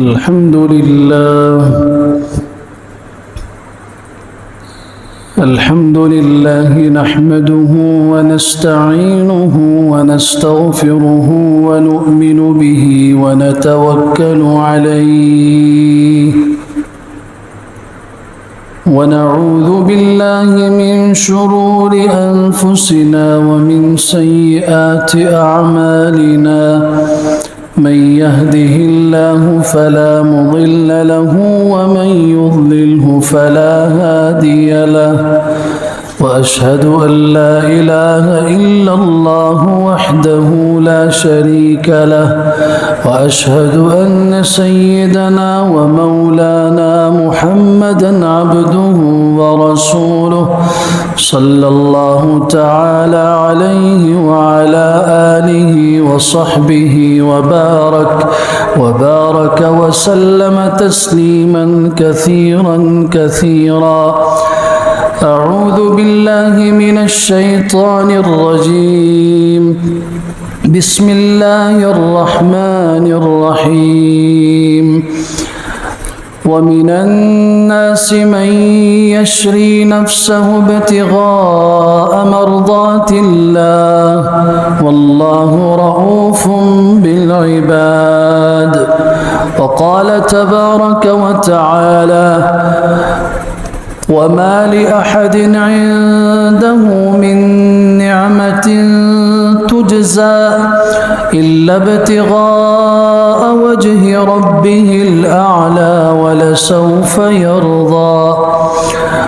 الحمد لله نحمده ونستعينه ونستغفره ونؤمن به ونتوكل عليه ونعوذ بالله من شرور أنفسنا ومن سيئات أعمالنا من يهده الله فلا مضل له ومن يضلله فلا هادي له وأشهد أن لا إله إلا الله وحده لا شريك له وأشهد أن سيدنا ومولانا محمدا عبده ورسوله صلى الله تعالى عليه وعلى آله وصحبه وبارك وسلم تسليما كثيرا أعوذ بالله من الشيطان الرجيم بسم الله الرحمن الرحيم ومن الناس من يشري نفسه ابتغاء مرضات الله والله رؤوف بالعباد وقال تبارك وتعالى وما لأحد عنده من نعمة تجزى إلا ابتغاء وجه ربه الأعلى ولسوف يرضى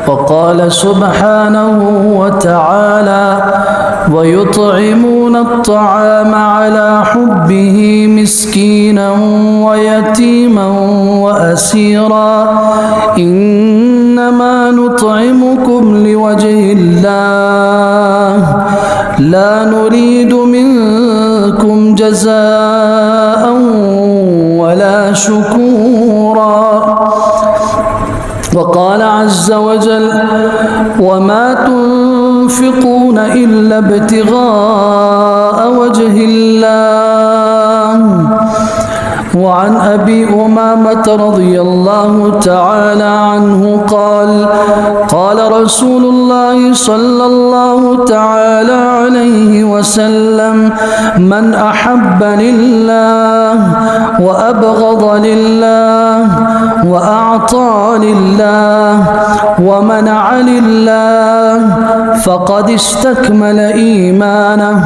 وقال سبحانه وتعالى ويطعمون الطعام على حبه مسكينا ويتيما وأسيرا إنما نطعمكم لوجه الله لا نريد منكم جزاء ولا شكورا وقال عز وجل وما تنفقون إلا ابتغاء وجه الله وعن أبي أمامة رضي الله تعالى عنه قال رسول الله صلى الله تعالى عليه وسلم من أحب لله وأبغض لله وأعطى لله ومنع لله فقد استكمل إيمانه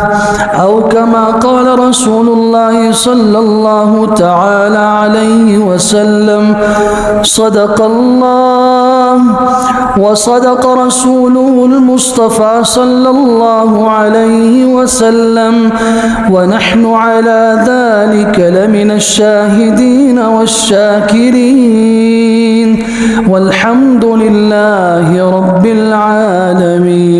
أو كما قال رسول الله صلى الله تعالى عليه وسلم صدق الله وصدق رسوله المصطفى صلى الله عليه وسلم ونحن على ذلك لمن الشاهدين والشاكرين والحمد لله رب العالمين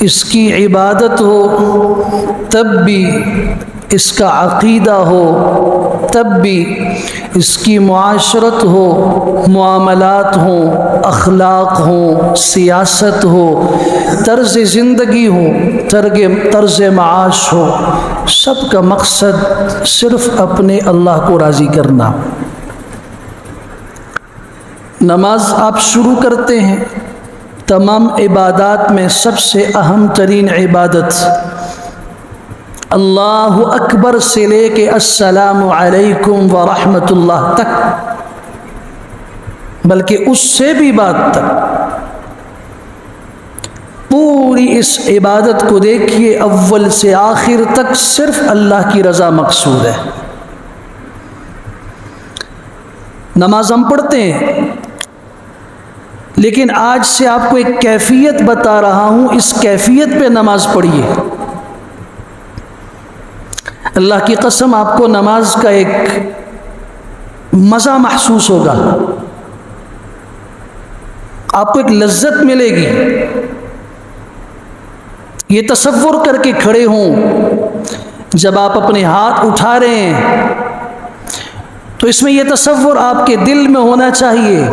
اس کی عبادت ہو تب بھی اس کا عقیدہ ہو، تب بھی اس کی معاشرت ہو، معاملات ہوں، اخلاق ہوں، سیاست ہو، طرز زندگی ہو، طرز معاش ہو، سب کا مقصد صرف اپنے اللہ کو راضی کرنا۔ نماز آپ شروع کرتے ہیں، تمام عبادات میں سب سے اہم ترین عبادت اللہ اکبر سے لے کے السلام علیکم ورحمۃ اللہ تک، بلکہ اس سے بھی بعد تک پوری اس عبادت کو دیکھیے، اول سے آخر تک صرف اللہ کی رضا مقصود ہے۔ نماز ہم پڑھتے ہیں، لیکن آج سے آپ کو ایک کیفیت بتا رہا ہوں، اس کیفیت پہ نماز پڑھیے۔ اللہ کی قسم آپ کو نماز کا ایک مزہ محسوس ہوگا، آپ کو ایک لذت ملے گی۔ یہ تصور کر کے کھڑے ہوں، جب آپ اپنے ہاتھ اٹھا رہے ہیں تو اس میں یہ تصور آپ کے دل میں ہونا چاہیے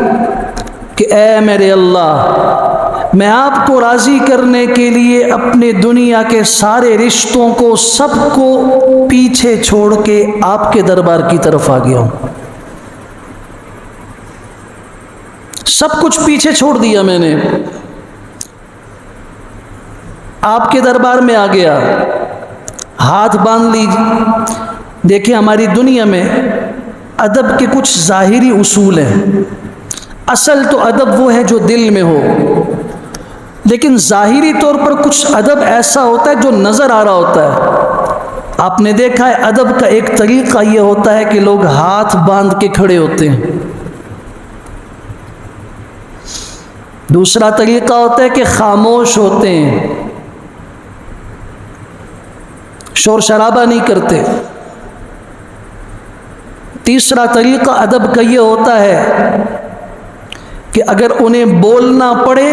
کہ اے میرے اللہ، میں آپ کو راضی کرنے کے لیے اپنے دنیا کے سارے رشتوں کو، سب کو پیچھے چھوڑ کے آپ کے دربار کی طرف آ گیا ہوں۔ سب کچھ پیچھے چھوڑ دیا میں نے، آپ کے دربار میں آ گیا۔ ہاتھ باندھ لیجیے۔ دیکھیں، ہماری دنیا میں ادب کے کچھ ظاہری اصول ہیں۔ اصل تو ادب وہ ہے جو دل میں ہو، لیکن ظاہری طور پر کچھ ادب ایسا ہوتا ہے جو نظر آ رہا ہوتا ہے۔ آپ نے دیکھا ہے ادب کا ایک طریقہ یہ ہوتا ہے کہ لوگ ہاتھ باندھ کے کھڑے ہوتے ہیں، دوسرا طریقہ ہوتا ہے کہ خاموش ہوتے ہیں، شور شرابہ نہیں کرتے، تیسرا طریقہ ادب کا یہ ہوتا ہے کہ اگر انہیں بولنا پڑے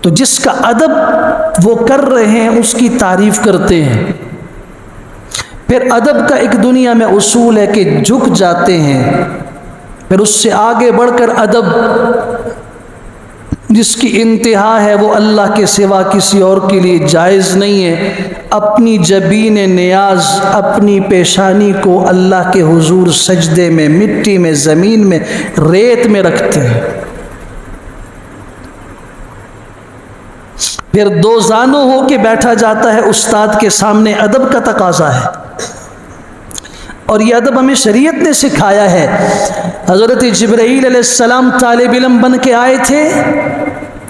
تو جس کا ادب وہ کر رہے ہیں اس کی تعریف کرتے ہیں۔ پھر ادب کا ایک دنیا میں اصول ہے کہ جھک جاتے ہیں۔ پھر اس سے آگے بڑھ کر ادب جس کی انتہا ہے وہ اللہ کے سوا کسی اور کے لیے جائز نہیں ہے، اپنی جبین نیاز، اپنی پیشانی کو اللہ کے حضور سجدے میں، مٹی میں، زمین میں، ریت میں رکھتے ہیں۔ پھر دو زانوں ہو کے بیٹھا جاتا ہے استاد کے سامنے، ادب کا تقاضا ہے، اور یہ ادب ہمیں شریعت نے سکھایا ہے۔ حضرت جبرائیل علیہ السلام طالب علم بن کے آئے تھے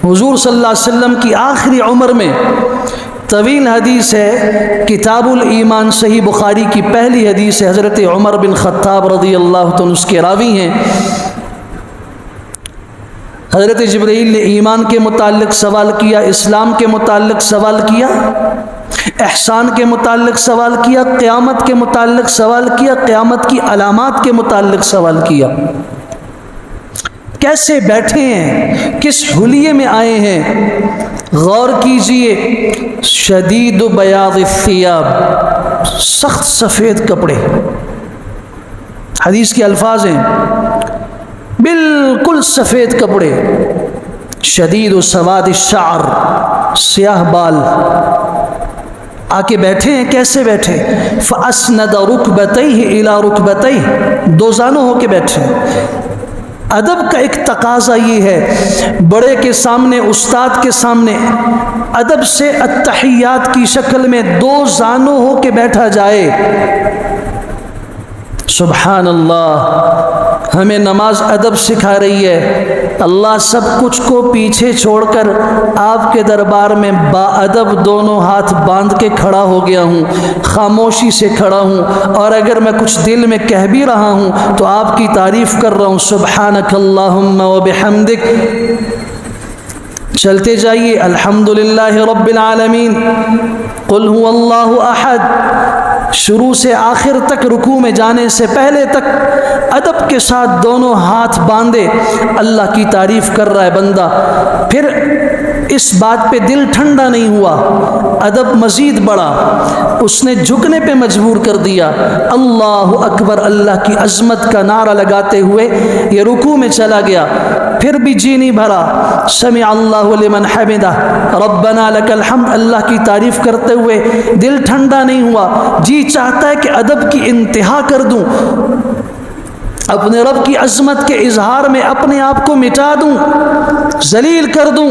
حضور صلی اللہ علیہ وسلم کی آخری عمر میں۔ طویل حدیث ہے، کتاب الایمان صحیح بخاری کی پہلی حدیث ہے، حضرت عمر بن خطاب رضی اللہ عنہ اس کے راوی ہیں۔ حضرت جبرائیل نے ایمان کے متعلق سوال کیا، اسلام کے متعلق سوال کیا، احسان کے متعلق سوال کیا، قیامت کے متعلق سوال کیا، قیامت کی علامات کے متعلق سوال کیا۔ کیسے بیٹھے ہیں، کس حلیے میں آئے ہیں، غور کیجئے۔ شدید بیاض الثیاب، سخت سفید کپڑے، حدیث کے الفاظ ہیں، بالکل سفید کپڑے، شدید سواد الشعر، سیاہ بال، آ کے بیٹھے ہیں۔ کیسے بیٹھے؟ فَأَسْنَدَ رُكْبَتَيْهِ إِلَى رُكْبَتَيْهِ، دو زانوں ہو کے بیٹھے۔ ادب کا ایک تقاضا یہ ہے، بڑے کے سامنے، استاد کے سامنے ادب سے التحیات کی شکل میں دو زانوں ہو کے بیٹھا جائے۔ سبحان اللہ، ہمیں نماز ادب سکھا رہی ہے۔ اللہ سب کچھ کو پیچھے چھوڑ کر آپ کے دربار میں با ادب دونوں ہاتھ باندھ کے کھڑا ہو گیا ہوں، خاموشی سے کھڑا ہوں، اور اگر میں کچھ دل میں کہہ بھی رہا ہوں تو آپ کی تعریف کر رہا ہوں، سبحانک اللہم وبحمدک۔ چلتے جائیے، الحمدللہ رب العالمین، قل هو اللہ احد، شروع سے آخر تک، رکوع میں جانے سے پہلے تک ادب کے ساتھ دونوں ہاتھ باندھے اللہ کی تعریف کر رہا ہے بندہ۔ پھر اس بات پہ دل ٹھنڈا نہیں ہوا، ادب مزید بڑھا، اس نے جھکنے پہ مجبور کر دیا، اللہ اکبر، اللہ کی عظمت کا نعرہ لگاتے ہوئے یہ رکوع میں چلا گیا، پھر بھی جی نہیں بھرا، سمع اللہ لمن حمدہ ربنا لک الحمد، اللہ کی تعریف کرتے ہوئے دل ٹھنڈا نہیں ہوا، جی چاہتا ہے کہ ادب کی انتہا کر دوں، اپنے رب کی عظمت کے اظہار میں اپنے آپ کو مٹا دوں، ذلیل کر دوں،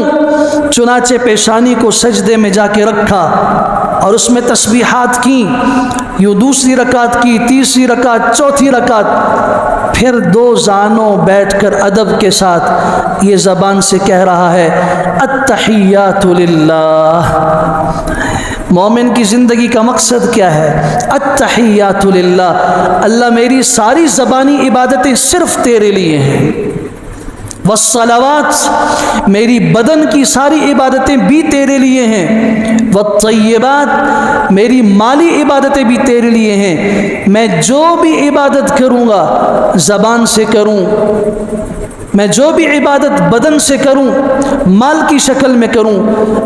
چنانچہ پیشانی کو سجدے میں جا کے رکھا اور اس میں تسبیحات کی، یوں دوسری رکعت کی، تیسری رکعت، چوتھی رکعت، پھر دو زانوں بیٹھ کر ادب کے ساتھ یہ زبان سے کہہ رہا ہے التحیات للہ۔ مومن کی زندگی کا مقصد کیا ہے؟ التحیات للہ، اللہ میری ساری زبانی عبادتیں صرف تیرے لیے ہیں، والصلوات، میری بدن کی ساری عبادتیں بھی تیرے لیے ہیں، والطیبات، میری مالی عبادتیں بھی تیرے لیے ہیں، میں جو بھی عبادت کروں گا زبان سے کروں، میں جو بھی عبادت بدن سے کروں، مال کی شکل میں کروں،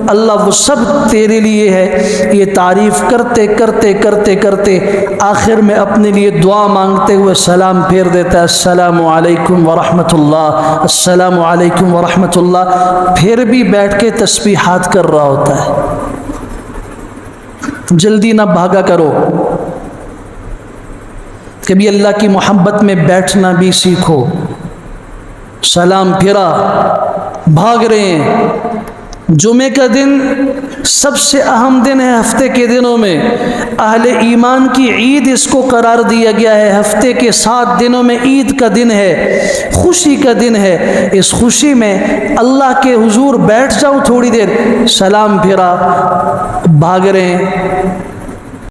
اللہ وہ سب تیرے لیے ہے۔ یہ تعریف کرتے کرتے کرتے کرتے آخر میں اپنے لیے دعا مانگتے ہوئے سلام پھیر دیتا ہے، السلام علیکم ورحمۃ اللہ، السلام علیکم ورحمۃ اللہ، پھر بھی بیٹھ کے تسبیحات کر رہا ہوتا ہے۔ جلدی نہ بھاگا کرو، کبھی اللہ کی محبت میں بیٹھنا بھی سیکھو۔ سلام پھرا، بھاگ رہے ہیں۔ جمعے کا دن سب سے اہم دن ہے ہفتے کے دنوں میں، اہل ایمان کی عید اس کو قرار دیا گیا ہے، ہفتے کے 7 دنوں میں عید کا دن ہے، خوشی کا دن ہے، اس خوشی میں اللہ کے حضور بیٹھ جاؤ تھوڑی دیر، سلام پھرا، بھاگ رہے ہیں۔